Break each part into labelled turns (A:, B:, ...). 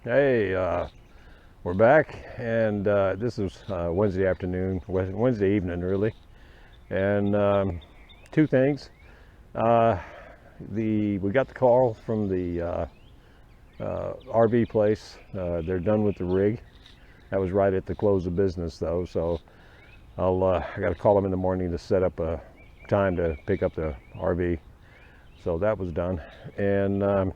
A: Hey, we're back, and this is Wednesday afternoon, Wednesday evening, really. And two things. Uh, we got the call from the RV place. They're done with the rig. That was right at the close of business, though. So I got to call them in the morning to set up a time to pick up the RV. So that was done. And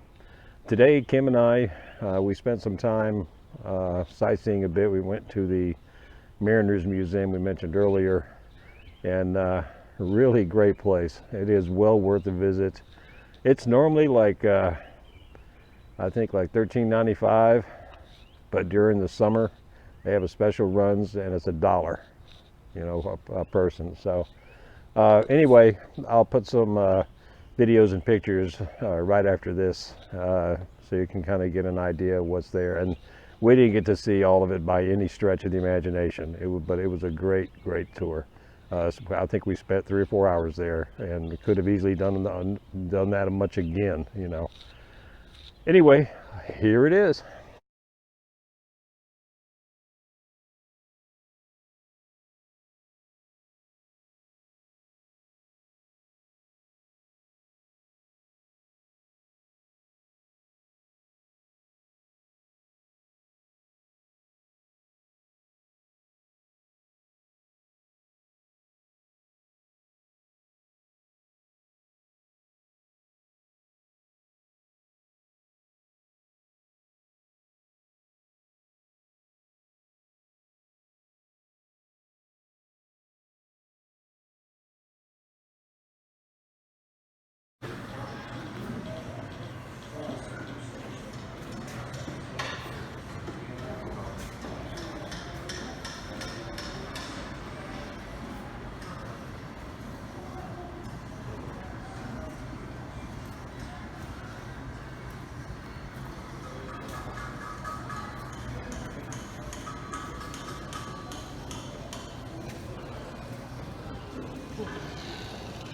A: today, Kim and I, we spent some time sightseeing a bit. We went to the Mariners Museum we mentioned earlier, and really great place. It is well worth a visit. It's normally like I think like $13.95, but during the summer they have a special runs and it's $1, a person. So anyway, I'll put some videos and pictures right after this, so you can kind of get an idea of what's there. And we didn't get to see all of it by any stretch of the imagination. But it was a great, great tour. So I think we spent 3 or 4 hours there, and we could have easily done that much again. Anyway, here it is.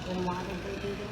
B: And why did they do that?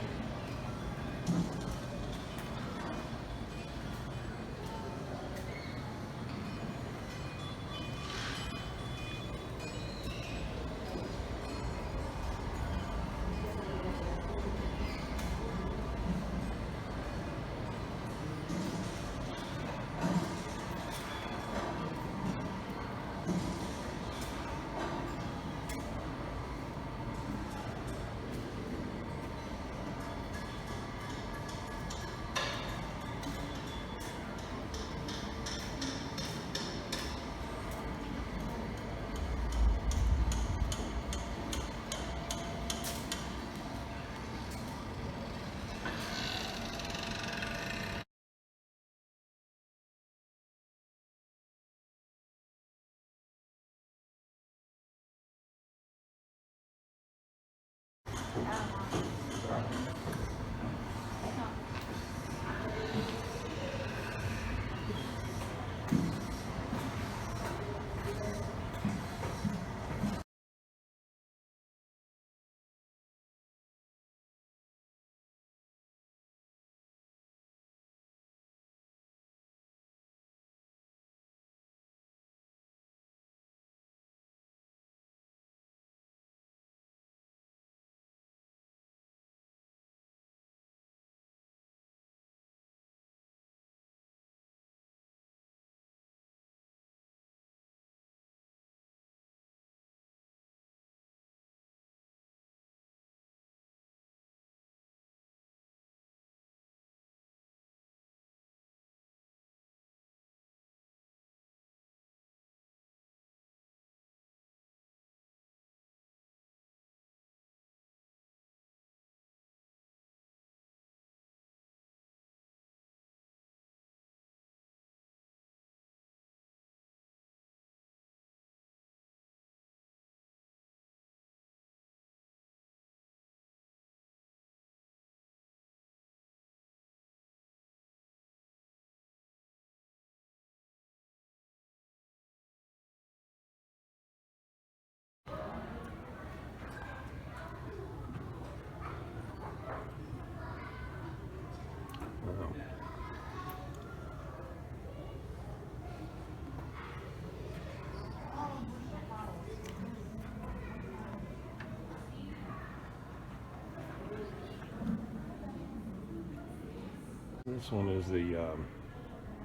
A: This one is the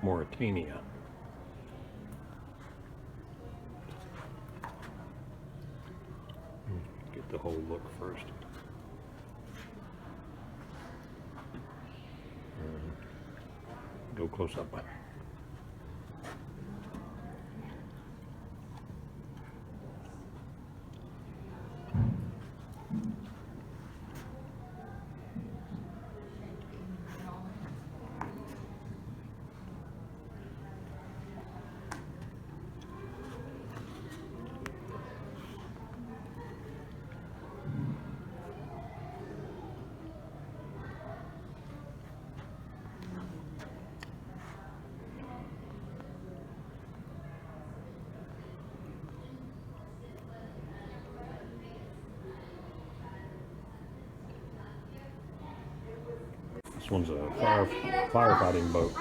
A: Mauritania. Get the whole look first. Go close up. This one's a firefighting boat.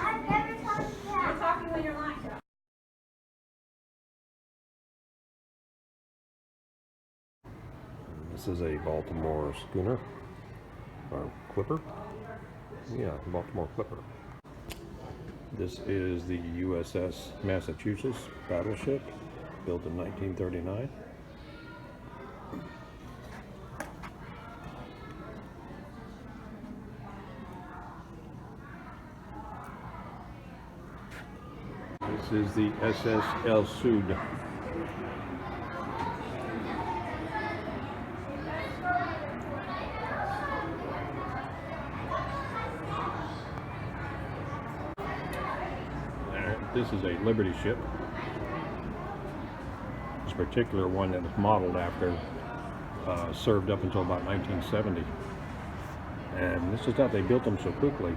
A: This is a Baltimore schooner, or clipper. Yeah, Baltimore clipper. This is the USS Massachusetts Battleship, built in 1939. This is the SS El Sud. This is a Liberty ship. This particular one that was modeled after served up until about 1970. And this is how they built them so quickly.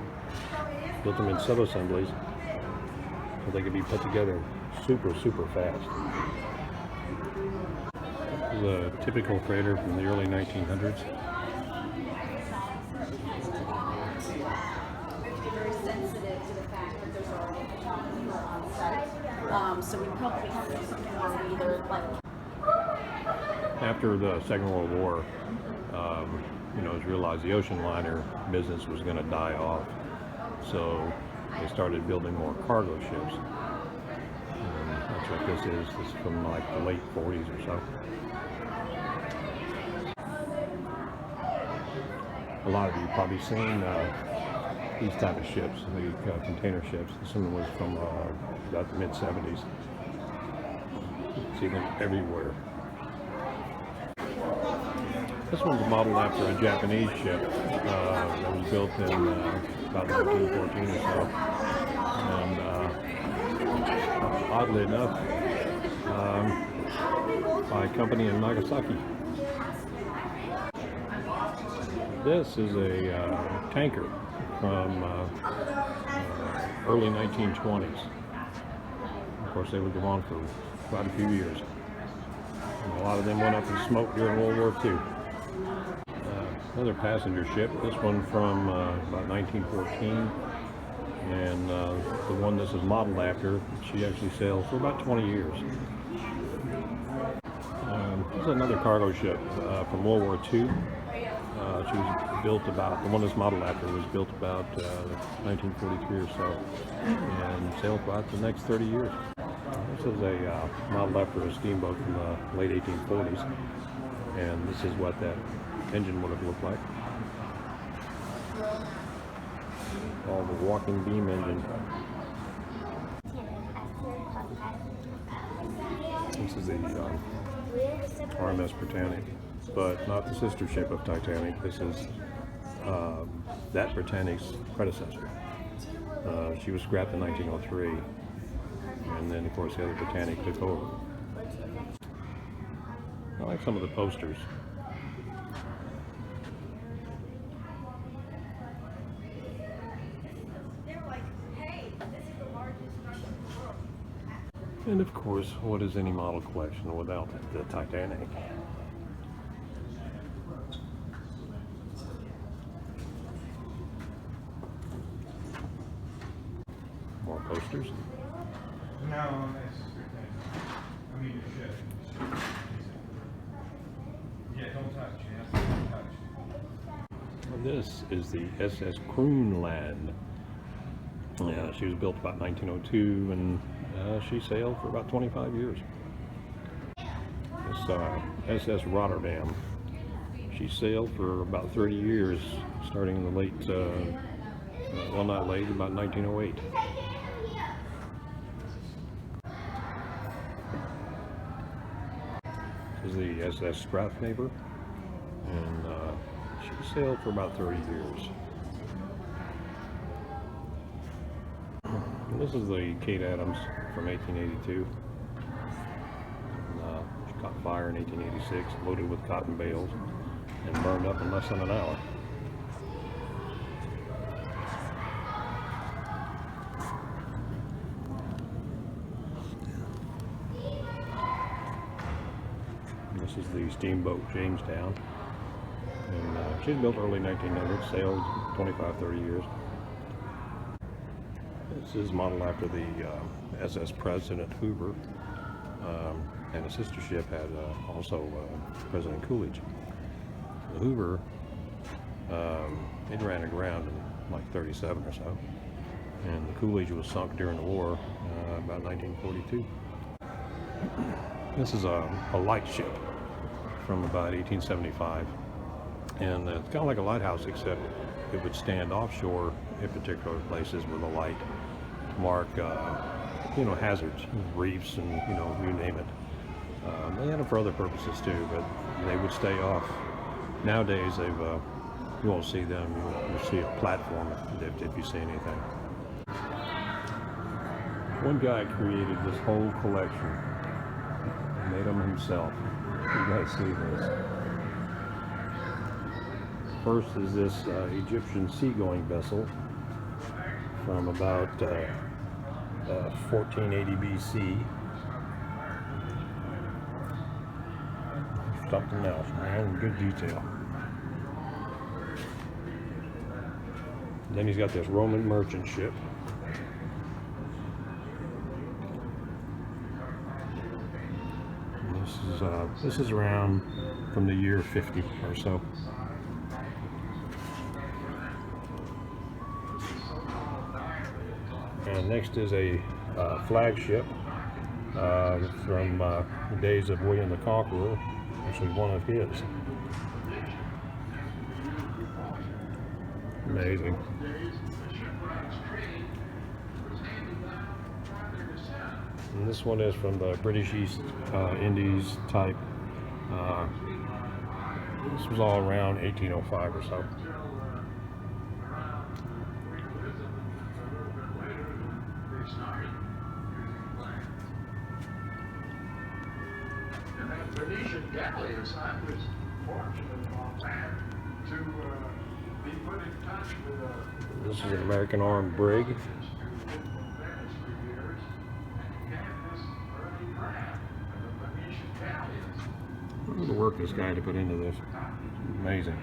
A: Built them in sub-assemblies so they could be put together super fast. This is a typical freighter from the early 1900s.
B: Very sensitive to the fact that there's already people on site. So we probably have to do something where we either like.
A: After the Second World War, it was realized the ocean liner business was going to die off. So they started building more cargo ships. And that's what this is. This is from like the late 40s or so. A lot of you probably seen these type of ships, the container ships. This one was from about the mid-70s. See them everywhere. This one's modeled after a Japanese ship that was built in about 1914 or so. And oddly enough, by a company in Nagasaki. This is a tanker from early 1920s. Of course, they would go on for quite a few years. And a lot of them went up in smoke during World War II. Another passenger ship, this one from about 1914. And the one this is modeled after, she actually sailed for about 20 years. This is another cargo ship from World War II. She was built about, the one that's modeled after was built about 1943 or so, and sailed for about the next 30 years. This is a modeled after a steamboat from the late 1840s, and this is what that engine would have looked like. Called the walking beam engine. This is the RMS Britannic, but not the sister ship of Titanic. This is that Britannic's predecessor. She was scrapped in 1903, and then of course the other Britannic took over. I like some of the posters. And of course, what is any model collection without the Titanic? More posters.
C: No, that's I mean, the ship. Yeah, don't touch. Yeah, don't touch.
A: And this is the SS Poon Land. Yeah, she was built about 1902, and she sailed for about 25 years. This SS Rotterdam. She sailed for about 30 years, starting in the late, well, not late, about 1908. This is the SS Strathnaver, and she sailed for about 30 years. And this is the Kate Adams from 1882. And, she caught fire in 1886, loaded with cotton bales, and burned up in less than an hour. This is the Steamboat Jamestown, and she's built early 1900s, sailed 25-30 years. This is modeled after the SS President Hoover, and a sister ship had also President Coolidge. The Hoover, it ran aground in like 37 or so, and the Coolidge was sunk during the war, about 1942. This is a light ship from about 1875, and it's kind of like a lighthouse, except it would stand offshore in particular places with a light to mark, hazards, reefs, and you name it. They had them for other purposes too, but they would stay off. Nowadays, you won't see them. You'll see a platform if you see anything. One guy created this whole collection. He made them himself. You guys see this. First is this Egyptian seagoing vessel from about 1480 BC. Something else, man, good detail. Then he's got this Roman merchant ship. And this is around from the year 50 or so. And next is a flagship from the days of William the Conqueror, actually one of his. Amazing. And this one is from the British East Indies type. This was all around 1805 or so.
D: And that Venetian galleys, I was fortunate on that to be put in touch with
A: This is an American armed brig. Look at the work this guy had to put into this. Amazing.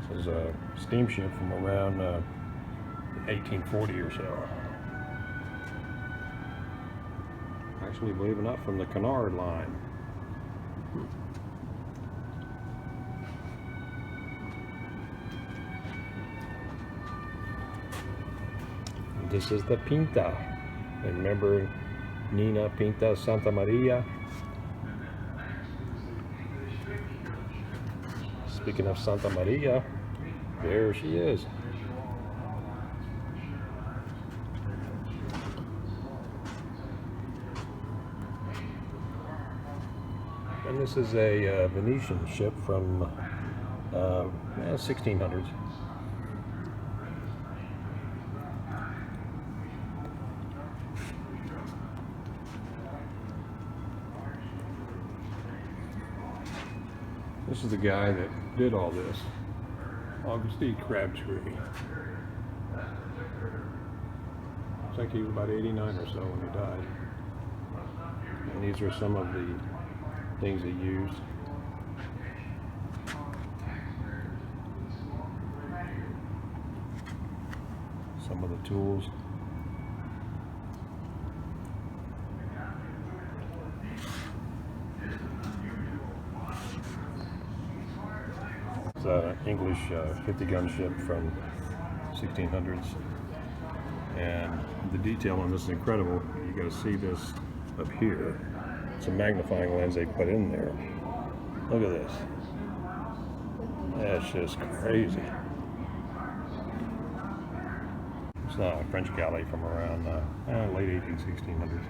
A: This is a steamship from around 1840 or so. Actually, believe it or not, from the Cunard line. This is the Pinta. And remember Nina Pinta Santa Maria? Speaking of Santa Maria, there she is. And this is a Venetian ship from 1600s. This is the guy that did all this, Augustine Crabtree. Looks like he was about 89 or so when he died. And these are some of the things he used. Some of the tools. It's an English 50-gun ship from 1600s, and the detail on this is incredible. You got to see this up here. It's a magnifying lens they put in there. Look at this. That's just crazy. It's not a French galley from around late 1600s.